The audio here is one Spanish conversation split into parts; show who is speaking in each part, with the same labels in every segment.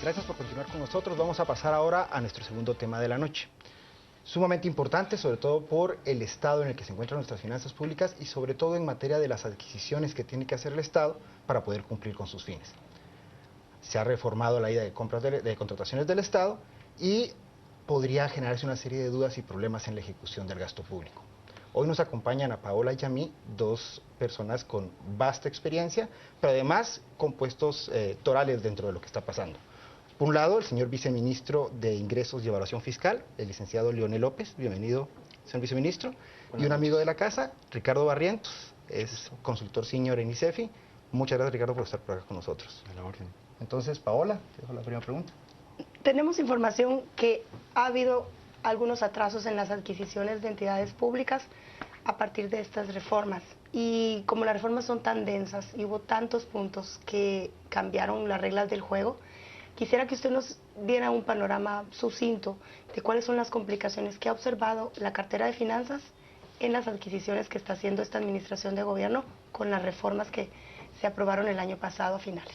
Speaker 1: Gracias por continuar con nosotros. Vamos a pasar ahora a nuestro segundo tema de la noche. Sumamente importante, sobre todo por el estado en el que se encuentran nuestras finanzas públicas y sobre todo en materia de las adquisiciones que tiene que hacer el Estado para poder cumplir con sus fines. Se ha reformado la ley de contrataciones del Estado y podría generarse una serie de dudas y problemas en la ejecución del gasto público. Hoy nos acompañan a Paola y a mí, dos personas con vasta experiencia, pero además con puestos torales dentro de lo que está pasando. Por un lado, el señor viceministro de Ingresos y Evaluación Fiscal, el licenciado Leonel López. Bienvenido, señor viceministro. Y un amigo de la casa, Ricardo Barrientos, es consultor senior en ICEFI. Muchas gracias, Ricardo, por estar por acá con nosotros.
Speaker 2: A la orden.
Speaker 1: Entonces, Paola, te dejo la primera pregunta.
Speaker 3: Tenemos información que ha habido algunos atrasos en las adquisiciones de entidades públicas a partir de estas reformas. Y como las reformas son tan densas y hubo tantos puntos que cambiaron las reglas del juego, quisiera que usted nos diera un panorama sucinto de cuáles son las complicaciones que ha observado la cartera de finanzas en las adquisiciones que está haciendo esta administración de gobierno con las reformas que se aprobaron el año pasado a finales.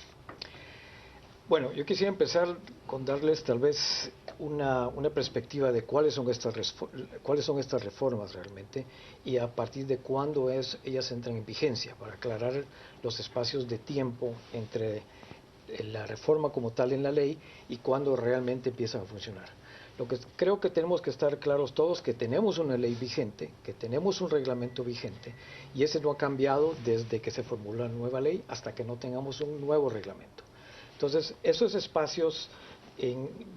Speaker 2: Bueno, yo quisiera empezar con darles tal vez una perspectiva de cuáles son estas reformas realmente y a partir de cuándo ellas entran en vigencia, para aclarar los espacios de tiempo entre la reforma como tal en la ley y cuándo realmente empiezan a funcionar. Lo que creo que tenemos que estar claros todos que tenemos una ley vigente, que tenemos un reglamento vigente y ese no ha cambiado desde que se formuló la nueva ley hasta que no tengamos un nuevo reglamento. Entonces, esos espacios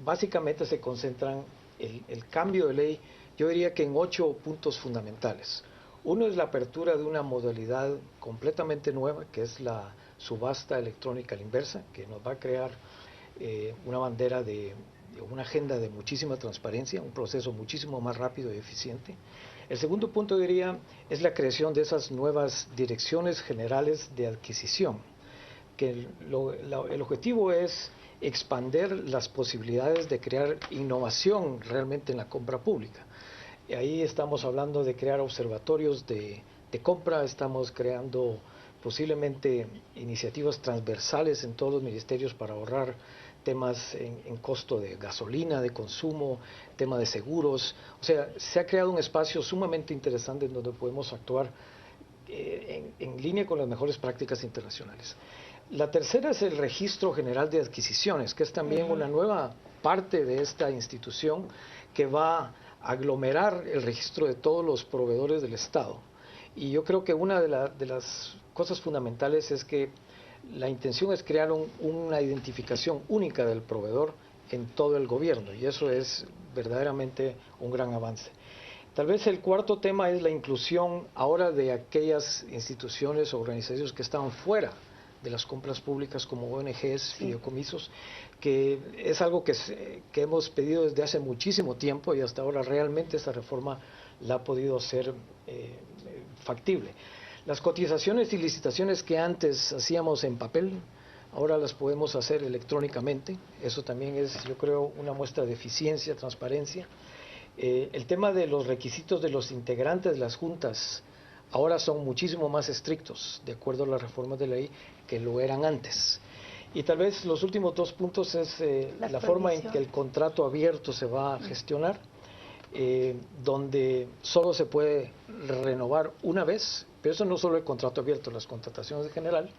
Speaker 2: básicamente se concentran, el cambio de ley, yo diría que en 8 puntos fundamentales. Uno es la apertura de una modalidad completamente nueva, que es la subasta electrónica a la inversa, que nos va a crear una bandera una agenda de muchísima transparencia, un proceso muchísimo más rápido y eficiente. El segundo punto, diría, es la creación de esas nuevas direcciones generales de adquisición, que el objetivo es expander las posibilidades de crear innovación realmente en la compra pública. Y ahí estamos hablando de crear observatorios de compra, estamos creando posiblemente iniciativas transversales en todos los ministerios para ahorrar temas en costo de gasolina, de consumo, tema de seguros. O sea, se ha creado un espacio sumamente interesante en donde podemos actuar en línea con las mejores prácticas internacionales. La tercera es el Registro General de Adquisiciones, que es también una nueva parte de esta institución que va a aglomerar el registro de todos los proveedores del Estado. Y yo creo que una de las cosas fundamentales es que la intención es crear una identificación única del proveedor en todo el gobierno, y eso es verdaderamente un gran avance. Tal vez el cuarto tema es la inclusión ahora de aquellas instituciones o organizaciones que estaban fuera de las compras públicas como ONGs, fideicomisos, que es algo que hemos pedido desde hace muchísimo tiempo y hasta ahora realmente esta reforma la ha podido hacer factible. Las cotizaciones y licitaciones que antes hacíamos en papel, ahora las podemos hacer electrónicamente. Eso también es, yo creo, una muestra de eficiencia, transparencia. El tema de los requisitos de los integrantes de las juntas ahora son muchísimo más estrictos, de acuerdo a las reformas de ley, que lo eran antes. Y tal vez los últimos 2 puntos es la forma en que el contrato abierto se va a gestionar, donde solo se puede renovar una vez, pero eso no solo el contrato abierto, las contrataciones en general,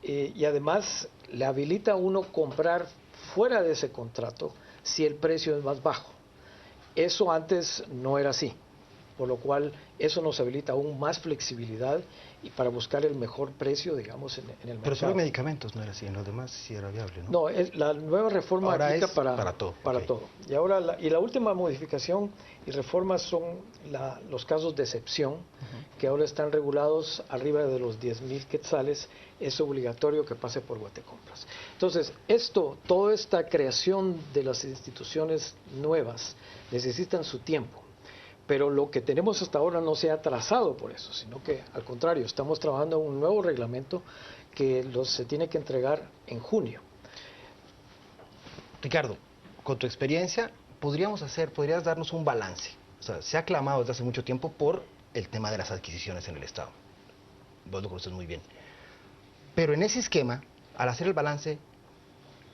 Speaker 2: y además le habilita a uno comprar fuera de ese contrato si el precio es más bajo. Eso antes no era así, por lo cual eso nos habilita aún más flexibilidad y para buscar el mejor precio, digamos, en el mercado.
Speaker 1: Pero solo medicamentos no era así, en los demás sí era viable, ¿no?
Speaker 2: No, la nueva reforma
Speaker 1: ahora
Speaker 2: aplica
Speaker 1: es
Speaker 2: para
Speaker 1: todo.
Speaker 2: Para todo. Y ahora la última modificación y reforma son los casos de excepción, que ahora están regulados arriba de los 10,000 quetzales, es obligatorio que pase por Guatecompras. Entonces, toda esta creación de las instituciones nuevas necesitan su tiempo. Pero lo que tenemos hasta ahora no se ha trazado por eso, sino que al contrario, estamos trabajando en un nuevo reglamento que se tiene que entregar en junio.
Speaker 1: Ricardo, con tu experiencia, podrías darnos un balance. O sea, se ha clamado desde hace mucho tiempo por el tema de las adquisiciones en el Estado. Vos lo conoces muy bien. Pero en ese esquema, al hacer el balance,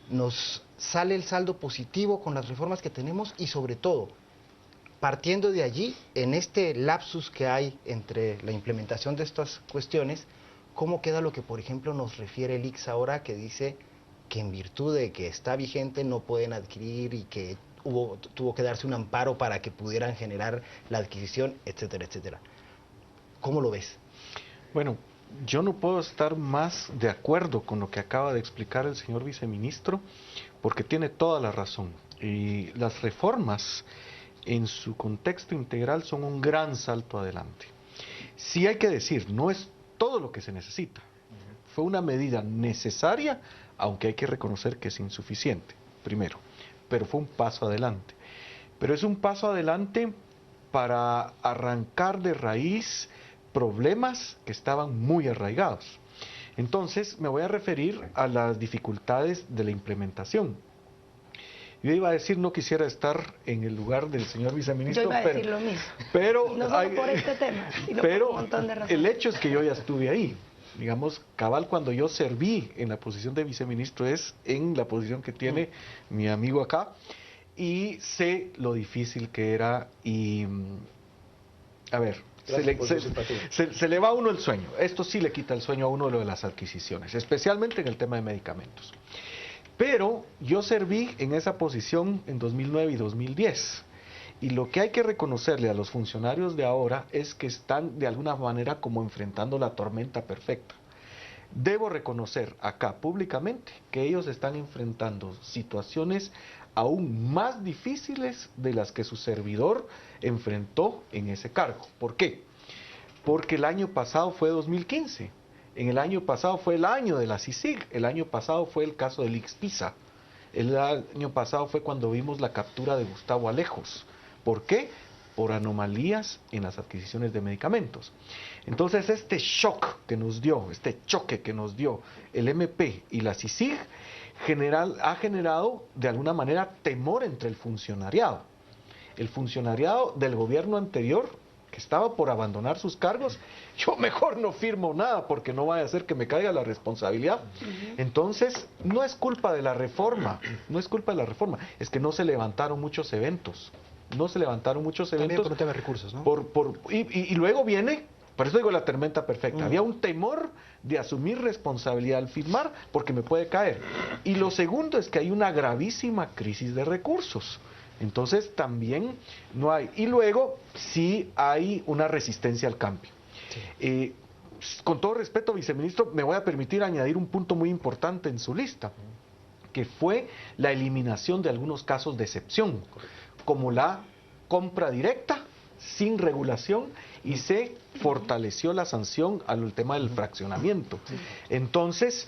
Speaker 1: nos sale el saldo positivo con las reformas que tenemos y sobre todo, partiendo de allí, en este lapsus que hay entre la implementación de estas cuestiones, ¿cómo queda lo que, por ejemplo, nos refiere el ICS ahora, que dice que en virtud de que está vigente no pueden adquirir y que tuvo que darse un amparo para que pudieran generar la adquisición, etcétera, etcétera? ¿Cómo lo ves?
Speaker 4: Bueno, yo no puedo estar más de acuerdo con lo que acaba de explicar el señor viceministro, porque tiene toda la razón. Y las reformas en su contexto integral son un gran salto adelante. Sí hay que decir, no es todo lo que se necesita. Fue una medida necesaria, aunque hay que reconocer que es insuficiente, primero. Pero fue un paso adelante. Pero es un paso adelante para arrancar de raíz problemas que estaban muy arraigados. Entonces, me voy a referir a las dificultades de la implementación. Yo iba a decir, no quisiera estar en el lugar del señor viceministro.
Speaker 3: Yo iba a decir lo mismo.
Speaker 4: Pero,
Speaker 3: y no solo por este tema, sino
Speaker 4: pero
Speaker 3: por un montón de razones.
Speaker 4: El hecho es que yo ya estuve ahí. Digamos, cabal, cuando yo serví en la posición de viceministro es en la posición que tiene mi amigo acá, y sé lo difícil que era y, a ver, se le va a uno el sueño. Esto sí le quita el sueño a uno lo de las adquisiciones, especialmente en el tema de medicamentos. Pero yo serví en esa posición en 2009 y 2010. Y lo que hay que reconocerle a los funcionarios de ahora es que están de alguna manera como enfrentando la tormenta perfecta. Debo reconocer acá públicamente que ellos están enfrentando situaciones aún más difíciles de las que su servidor enfrentó en ese cargo. ¿Por qué? Porque el año pasado fue 2015. En el año pasado fue el año de la CICIG, el año pasado fue el caso del ICSPISA, el año pasado fue cuando vimos la captura de Gustavo Alejos. ¿Por qué? Por anomalías en las adquisiciones de medicamentos. Entonces, este shock que nos dio, este choque que nos dio el MP y la CICIG, ha generado de alguna manera temor entre el funcionariado. El funcionariado del gobierno anterior, que estaba por abandonar sus cargos, yo mejor no firmo nada porque no vaya a ser que me caiga la responsabilidad. Entonces, no es culpa de la reforma, no es culpa de la reforma, es que no se levantaron muchos eventos. No se levantaron muchos eventos.
Speaker 1: También por un tema de recursos, ¿no?
Speaker 4: Y luego viene, por eso digo la tormenta perfecta, había un temor de asumir responsabilidad al firmar porque me puede caer. Y lo segundo es que hay una gravísima crisis de recursos. Entonces también no hay. Y luego sí hay una resistencia al cambio. Sí. Con todo respeto, viceministro, me voy a permitir añadir un punto muy importante en su lista, que fue la eliminación de algunos casos de excepción, como la compra directa sin regulación, y se fortaleció la sanción al tema del fraccionamiento. Entonces,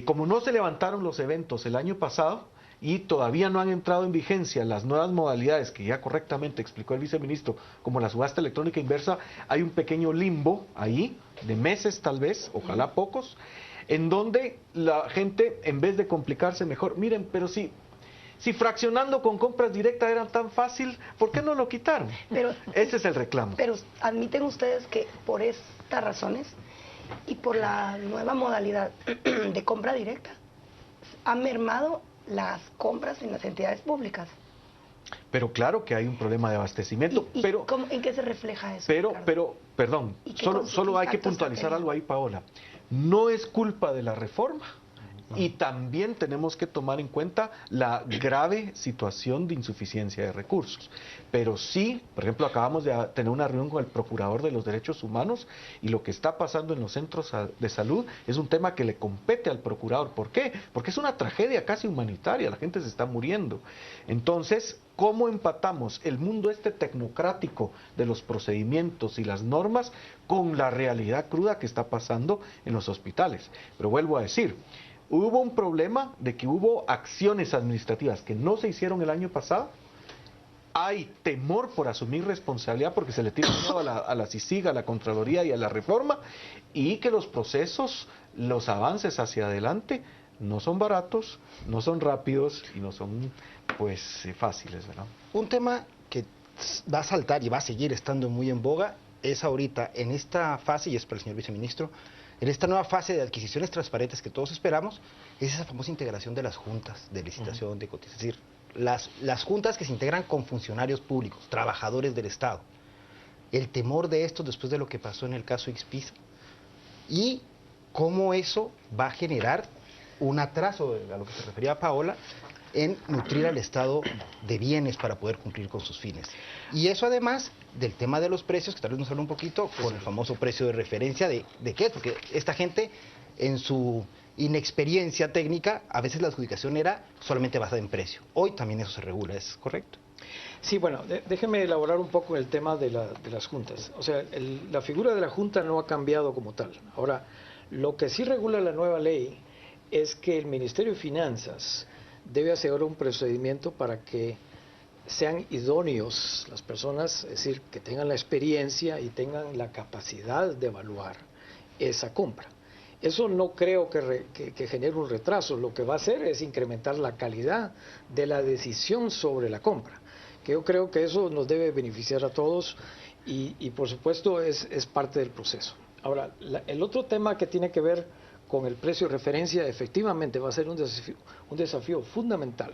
Speaker 4: como no se levantaron los eventos el año pasado y todavía no han entrado en vigencia las nuevas modalidades que ya correctamente explicó el viceministro, como la subasta electrónica inversa, hay un pequeño limbo ahí, de meses tal vez, ojalá pocos, en donde la gente, en vez de complicarse mejor, miren, pero si fraccionando con compras directas era tan fácil, ¿por qué no lo quitaron?
Speaker 3: Pero,
Speaker 4: ese es el reclamo.
Speaker 3: Pero admiten ustedes que por estas razones y por la nueva modalidad de compra directa han mermado las compras en las entidades públicas.
Speaker 4: Pero claro que hay un problema de abastecimiento. Pero
Speaker 3: ¿en qué se refleja eso?
Speaker 4: Perdón, solo hay que puntualizar algo ahí, Paola. No es culpa de la reforma. Y también tenemos que tomar en cuenta la grave situación de insuficiencia de recursos. Pero sí, por ejemplo, acabamos de tener una reunión con el Procurador de los Derechos Humanos y lo que está pasando en los centros de salud es un tema que le compete al Procurador. ¿Por qué? Porque es una tragedia casi humanitaria, la gente se está muriendo. Entonces, ¿cómo empatamos el mundo tecnocrático de los procedimientos y las normas con la realidad cruda que está pasando en los hospitales? Pero vuelvo a decir, hubo un problema de que hubo acciones administrativas que no se hicieron el año pasado. Hay temor por asumir responsabilidad porque se le tira miedo a la CICIG, a la Contraloría y a la reforma, y que los procesos, los avances hacia adelante no son baratos, no son rápidos y no son fáciles, ¿verdad?
Speaker 1: Un tema que va a saltar y va a seguir estando muy en boga es ahorita, en esta fase, y es para el señor viceministro, en esta nueva fase de adquisiciones transparentes que todos esperamos, es esa famosa integración de las juntas de licitación, de cotización. Es decir, las juntas que se integran con funcionarios públicos, trabajadores del Estado. El temor de esto después de lo que pasó en el caso Expisa y cómo eso va a generar un atraso, a lo que se refería Paola, en nutrir al Estado de bienes para poder cumplir con sus fines. Y eso además del tema de los precios, que tal vez nos habla un poquito, con el famoso precio de referencia de qué, porque esta gente en su inexperiencia técnica, a veces la adjudicación era solamente basada en precio. Hoy también eso se regula, ¿es correcto?
Speaker 2: Sí, bueno, déjeme elaborar un poco el tema de las juntas. O sea, la figura de la junta no ha cambiado como tal. Ahora, lo que sí regula la nueva ley es que el Ministerio de Finanzas debe asegurar un procedimiento para que sean idóneos las personas, es decir, que tengan la experiencia y tengan la capacidad de evaluar esa compra. Eso no creo que genere un retraso. Lo que va a hacer es incrementar la calidad de la decisión sobre la compra, que yo creo que eso nos debe beneficiar a todos y por supuesto es parte del proceso. Ahora, el otro tema que tiene que ver con el precio de referencia efectivamente va a ser un desafío fundamental,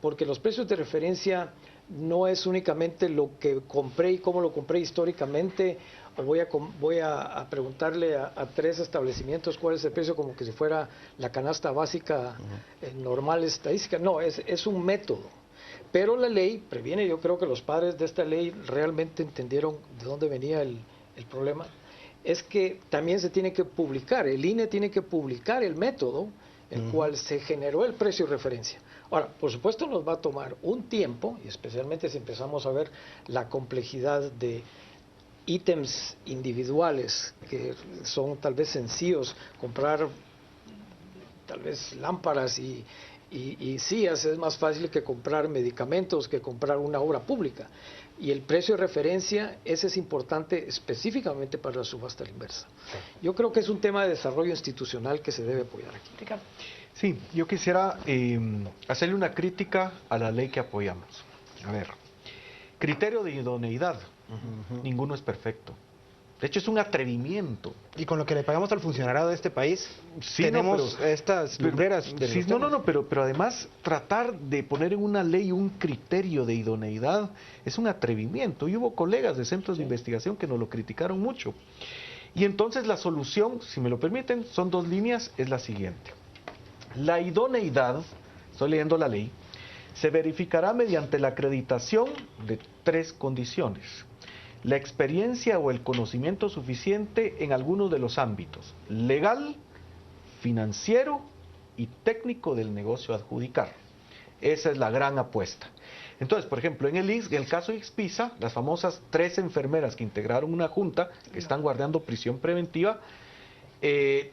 Speaker 2: porque los precios de referencia no es únicamente lo que compré y cómo lo compré históricamente, o voy a preguntarle a 3 establecimientos cuál es el precio como que si fuera la canasta básica normal estadística. No, es un método. Pero la ley previene, yo creo que los padres de esta ley realmente entendieron de dónde venía el problema, es que también se tiene que publicar, el INE tiene que publicar el método en cual se generó el precio de referencia. Ahora, por supuesto nos va a tomar un tiempo, y especialmente si empezamos a ver la complejidad de ítems individuales que son tal vez sencillos, comprar tal vez lámparas y sillas es más fácil que comprar medicamentos, que comprar una obra pública. Y el precio de referencia, ese es importante específicamente para la subasta a la inversa. Yo creo que es un tema de desarrollo institucional que se debe apoyar aquí.
Speaker 3: Ricardo.
Speaker 4: Sí, yo quisiera hacerle una crítica a la ley que apoyamos. A ver, criterio de idoneidad, ninguno es perfecto. De hecho, es un atrevimiento.
Speaker 1: Y con lo que le pagamos al funcionariado de este país,
Speaker 4: Sí,
Speaker 1: tenemos estas lumbreras.
Speaker 4: Pero además tratar de poner en una ley un criterio de idoneidad es un atrevimiento. Y hubo colegas de centros de investigación que nos lo criticaron mucho. Y entonces la solución, si me lo permiten, son 2 líneas, es la siguiente. La idoneidad, estoy leyendo la ley, se verificará mediante la acreditación de 3 condiciones. La experiencia o el conocimiento suficiente en algunos de los ámbitos: legal, financiero y técnico del negocio a adjudicar. Esa es la gran apuesta. Entonces, por ejemplo, en el caso de Expisa, las famosas 3 enfermeras que integraron una junta, que están guardando prisión preventiva,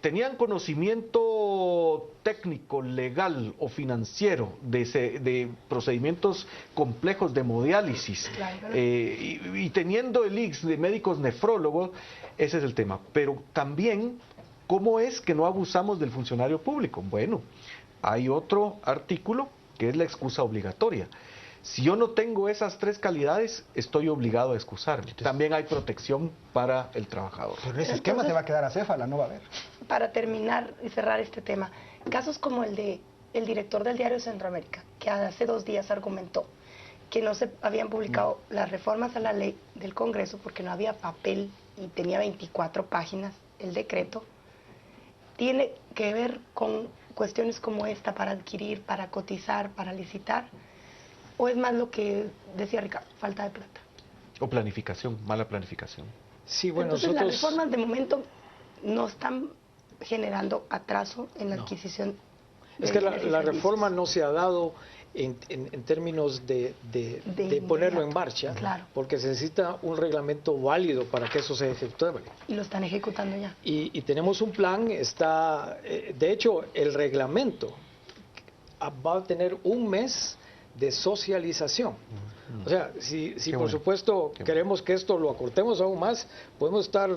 Speaker 4: tenían conocimiento técnico, legal o financiero de procedimientos complejos de hemodiálisis, y teniendo el IX de médicos nefrólogos, ese es el tema. Pero también, ¿cómo es que no abusamos del funcionario público? Bueno, hay otro artículo que es la excusa obligatoria. Si yo no tengo esas 3 calidades, estoy obligado a excusarme. También hay protección para el trabajador.
Speaker 1: Pero ese esquema se va a quedar acéfala, no va a haber.
Speaker 3: Para terminar y cerrar este tema, casos como el de el director del Diario Centroamérica, que hace 2 días argumentó que no se habían publicado las reformas a la ley del Congreso porque no había papel y tenía 24 páginas el decreto, tiene que ver con cuestiones como esta para adquirir, para cotizar, para licitar. ¿O es más lo que decía Ricardo, falta de plata?
Speaker 4: O planificación, mala planificación.
Speaker 2: Sí, bueno,
Speaker 3: entonces las
Speaker 2: nosotros...
Speaker 3: reformas de momento no están generando atraso en la adquisición.
Speaker 2: Es que la reforma no se ha dado en términos de ponerlo en marcha,
Speaker 3: claro,
Speaker 2: porque se necesita un reglamento válido para que eso sea ejecutable.
Speaker 3: Y lo están ejecutando ya.
Speaker 2: Y tenemos un plan, de hecho, el reglamento va a tener 1 mes de socialización. O sea, si por supuesto queremos que esto lo acortemos aún más, podemos estar,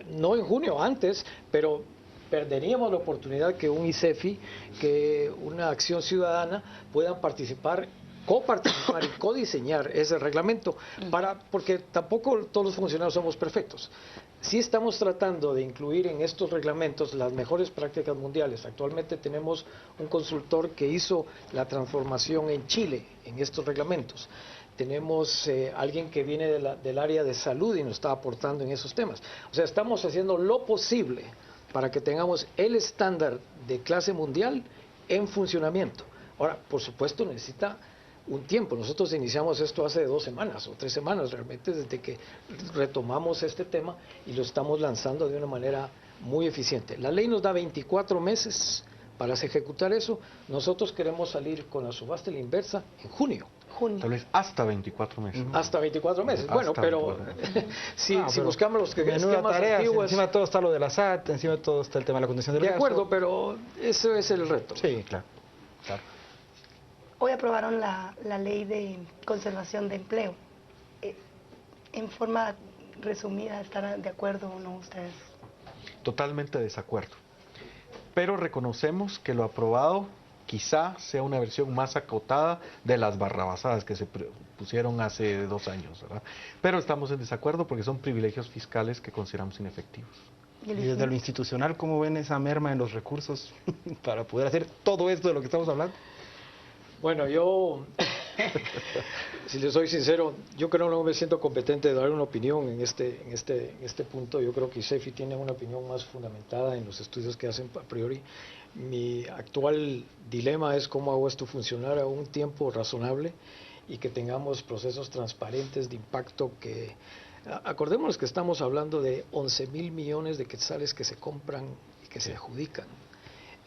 Speaker 2: no en junio, antes, pero perderíamos la oportunidad que un ICEFI, que una acción ciudadana puedan participar, coparticipar y codiseñar ese reglamento, porque tampoco todos los funcionarios somos perfectos. sí estamos tratando de incluir en estos reglamentos las mejores prácticas mundiales. Actualmente tenemos un consultor que hizo la transformación en Chile en estos reglamentos. Tenemos alguien que viene del área de salud y nos está aportando en esos temas. O sea, estamos haciendo lo posible para que tengamos el estándar de clase mundial en funcionamiento. Ahora, por supuesto, necesita un tiempo. Nosotros iniciamos esto hace 2 semanas o 3 semanas realmente, desde que retomamos este tema y lo estamos lanzando de una manera muy eficiente. La ley nos da 24 meses para ejecutar eso. Nosotros queremos salir con la subasta y la inversa en junio.
Speaker 4: Tal vez hasta 24 meses.
Speaker 2: Hasta 24 meses. Bueno, pero si buscamos los que
Speaker 1: menuda
Speaker 2: esquemas
Speaker 1: tarea,
Speaker 2: antiguos...
Speaker 1: encima de todo está lo de la SAT, encima de todo está el tema de la condición del
Speaker 2: De
Speaker 1: gasto.
Speaker 2: acuerdo, pero ese es el reto.
Speaker 1: Sí, claro.
Speaker 3: Hoy aprobaron la ley de conservación de empleo. En forma resumida, ¿están de acuerdo o no ustedes?
Speaker 4: Totalmente desacuerdo. Pero reconocemos que lo aprobado quizá sea una versión más acotada de las barrabasadas que se pusieron hace 2 años, ¿verdad? Pero estamos en desacuerdo porque son privilegios fiscales que consideramos inefectivos.
Speaker 1: Y desde lo institucional, ¿cómo ven esa merma en los recursos para poder hacer todo esto de lo que estamos hablando?
Speaker 2: Bueno, yo, si les soy sincero, yo creo que no me siento competente de dar una opinión en este punto. Yo creo que ISEFI tiene una opinión más fundamentada en los estudios que hacen a priori. Mi actual dilema es cómo hago esto funcionar a un tiempo razonable y que tengamos procesos transparentes de impacto que... Acordémonos que estamos hablando de 11.000 millones de quetzales que se compran y que se adjudican.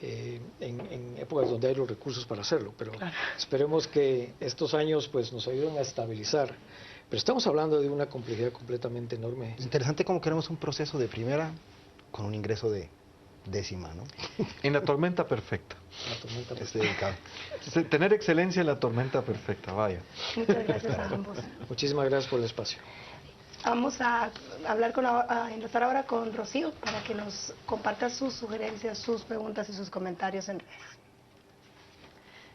Speaker 2: En épocas donde hay los recursos para hacerlo, pero esperemos que estos años pues nos ayuden a estabilizar. Pero estamos hablando de una complejidad completamente enorme.
Speaker 1: Interesante cómo queremos un proceso de primera con un ingreso de décima, ¿no?
Speaker 4: En la tormenta perfecta.
Speaker 2: La tormenta
Speaker 1: Es delicado.
Speaker 4: Tener excelencia en la tormenta perfecta, vaya.
Speaker 3: Muchas gracias a ambos.
Speaker 2: Muchísimas gracias por el espacio.
Speaker 3: Vamos a enlazar ahora con Rocío para que nos comparta sus sugerencias, sus preguntas y sus comentarios en redes.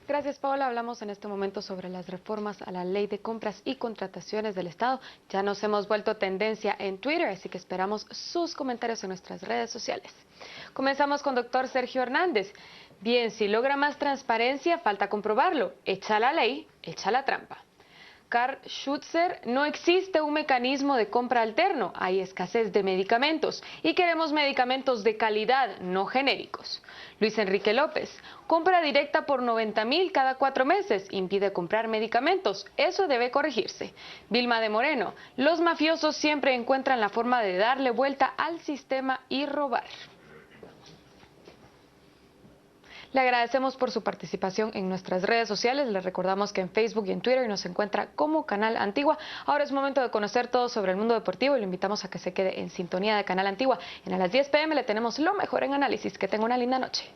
Speaker 5: Gracias, Paola. Hablamos en este momento sobre las reformas a la Ley de Compras y Contrataciones del Estado. Ya nos hemos vuelto tendencia en Twitter, así que esperamos sus comentarios en nuestras redes sociales. Comenzamos con doctor Sergio Hernández. Bien, si logra más transparencia, falta comprobarlo. Echa la ley, echa la trampa. Karl Schutzer, no existe un mecanismo de compra alterno, hay escasez de medicamentos y queremos medicamentos de calidad, no genéricos. Luis Enrique López, compra directa por 90.000 cada 4 meses, impide comprar medicamentos, eso debe corregirse. Vilma de Moreno, los mafiosos siempre encuentran la forma de darle vuelta al sistema y robar. Le agradecemos por su participación en nuestras redes sociales. Les recordamos que en Facebook y en Twitter nos encuentra como Canal Antigua. Ahora es momento de conocer todo sobre el mundo deportivo y le invitamos a que se quede en sintonía de Canal Antigua. A las 10 p.m. le tenemos lo mejor en análisis. Que tenga una linda noche.